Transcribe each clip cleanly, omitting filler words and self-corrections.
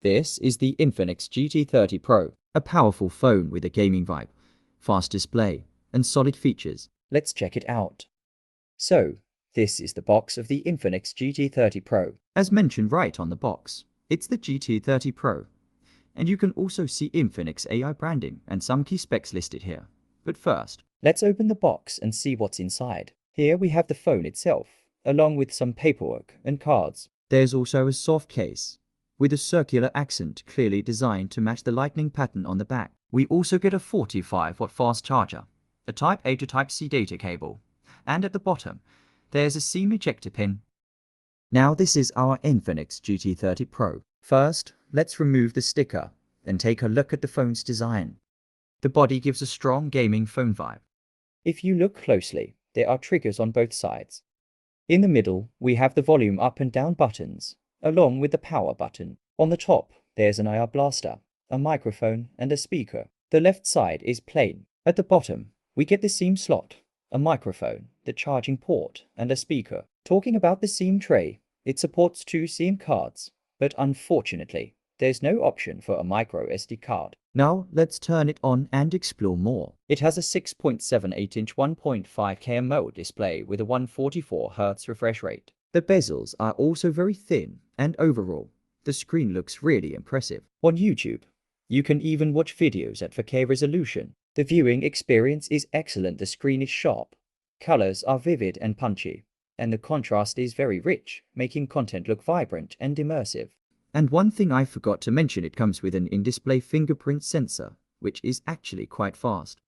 This is the Infinix GT30 Pro, a powerful phone with a gaming vibe, fast display, and solid features. Let's check it out. So, this is the box of the Infinix GT30 Pro. As mentioned right on the box, it's the GT30 Pro. And you can also see Infinix AI branding and some key specs listed here. But first, let's open the box and see what's inside. Here we have the phone itself, along with some paperwork and cards. There's also a soft case, with a circular accent clearly designed to match the lightning pattern on the back. We also get a 45-watt fast charger, a Type A to Type C data cable, and at the bottom, there's a SIM ejector pin. Now this is our Infinix GT30 Pro. First, let's remove the sticker and take a look at the phone's design. The body gives a strong gaming phone vibe. If you look closely, there are triggers on both sides. In the middle, we have the volume up and down buttons, along with the power button. On the top, there's an IR blaster, a microphone, and a speaker. The left side is plain. At the bottom, we get the SIM slot, a microphone, the charging port, and a speaker. Talking about the SIM tray, it supports 2 SIM cards, but unfortunately, there's no option for a micro SD card. Now, let's turn it on and explore more. It has a 6.78-inch 1.5K AMOLED display with a 144Hz refresh rate. The bezels are also very thin, and overall, the screen looks really impressive. On YouTube, you can even watch videos at 4K resolution. The viewing experience is excellent. The screen is sharp, colors are vivid and punchy, and the contrast is very rich, making content look vibrant and immersive. And one thing I forgot to mention, it comes with an in-display fingerprint sensor, which is actually quite fast.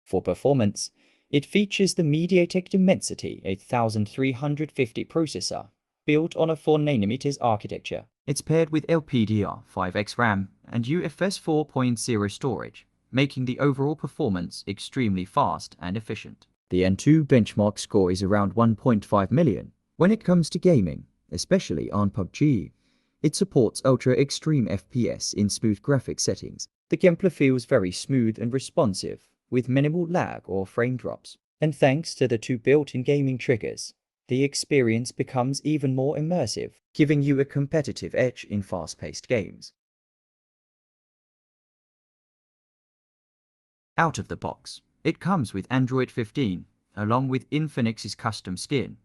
For performance, it features the MediaTek Dimensity 8350 processor, built on a 4nm architecture. It's paired with LPDDR5X RAM and UFS 4.0 storage, making the overall performance extremely fast and efficient. The N2 benchmark score is around 1.5 million. When it comes to gaming, especially on PUBG, it supports ultra-extreme FPS in smooth graphics settings. The gameplay feels very smooth and responsive, with minimal lag or frame drops. And thanks to the 2 built-in gaming triggers, the experience becomes even more immersive, giving you a competitive edge in fast-paced games. Out of the box, it comes with Android 15, along with Infinix's custom skin,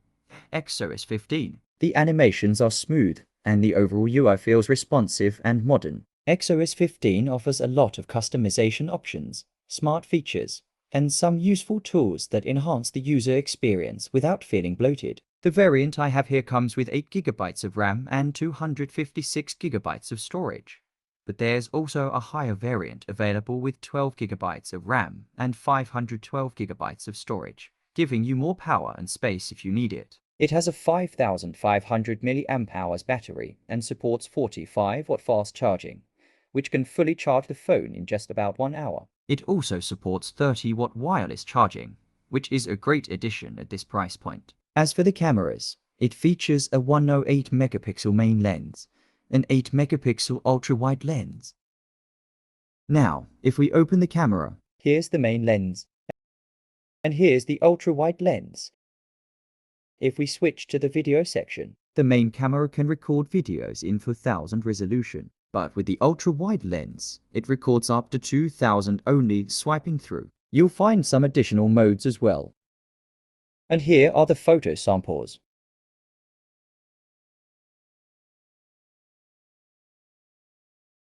XOS 15. The animations are smooth, and the overall UI feels responsive and modern. XOS 15 offers a lot of customization options, smart features, and some useful tools that enhance the user experience without feeling bloated. The variant I have here comes with 8GB of RAM and 256GB of storage. But there's also a higher variant available with 12GB of RAM and 512GB of storage, giving you more power and space if you need it. It has a 5500 mAh battery and supports 45-watt fast charging, which can fully charge the phone in just about 1 hour. It also supports 30-watt wireless charging, which is a great addition at this price point. As for the cameras, it features a 108-megapixel main lens, an 8-megapixel ultra-wide lens. Now, if we open the camera, here's the main lens, and here's the ultra-wide lens. If we switch to the video section, the main camera can record videos in 4000 resolution, but with the ultra-wide lens, it records up to 2000 only swiping through. You'll find some additional modes as well. And here are the photo samples.